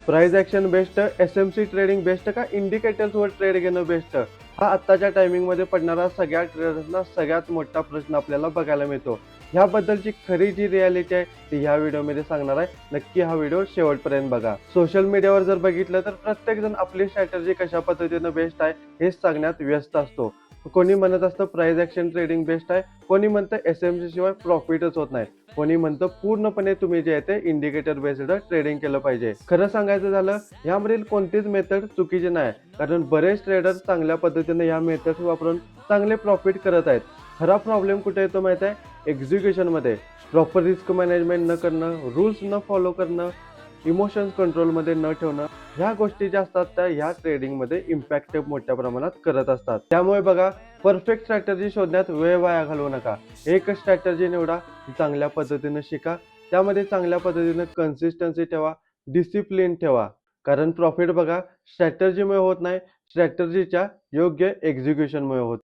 Price action best, S-M-C trading best का इंडिकेटर्सवर trade घेणं best? हा आत्ताच्या टायमिंगमध्ये पडणारा सगळ्या ट्रेडर्सना सगळ्यात मोठा प्रश्न आपल्याला बघायला मिळतो. ह्याबद्दलची खरी जी रिॲलिटी आहे ती ह्या व्हिडिओमध्ये सांगणार आहे. नक्की हा व्हिडिओ शेवटपर्यंत बघा. सोशल मीडियावर जर बघितलं तर प्रत्येकजण आपली स्ट्रॅटेजी कशा पद्धतीनं बेस्ट आहे हेच सांगण्यात व्यस्त असतो. कोणी म्हणत असतं प्राइस ॲक्शन ट्रेडिंग बेस्ट आहे, कोणी म्हणतं एस-एम-सी शिवाय प्रॉफिटच होत नाही, कोणी म्हणतं पूर्णपणे तुम्ही जे आहे ते इंडिकेटर बेस्ड ट्रेडिंग केलं पाहिजे. खरं सांगायचं झालं यामधील कोणतीच मेथड चुकीची नाही, कारण बरेच ट्रेडर्स चांगल्या पद्धतीने या मेथड्स वापरून चांगले प्रॉफिट करत आहेत. खरा प्रॉब्लेम कुठे येतो माहिती आहे? एक्झिक्युशनमध्ये. प्रॉपर रिस्क मॅनेजमेंट न करणं, रूल्स न फॉलो करणं, इमोशन्स कंट्रोलमध्ये न ठेवणं, ह्या गोष्टी ज्या असतात त्या ह्या ट्रेडिंगमध्ये इम्पॅक्ट मोठ्या प्रमाणात करत असतात. त्यामुळे बघा, परफेक्ट स्ट्रॅटेजी शोधण्यात वेळ वाया घालवू नका. एकच स्ट्रॅटेजी निवडा, ती चांगल्या पद्धतीने शिका, त्यामध्ये चांगल्या पद्धतीने कन्सिस्टन्सी ठेवा, डिसिप्लिन ठेवा. कारण प्रॉफिट बघा स्ट्रॅटेजीमुळे होत नाही, स्ट्रॅटेजीच्या योग्य एक्झिक्युशनमुळे होतं.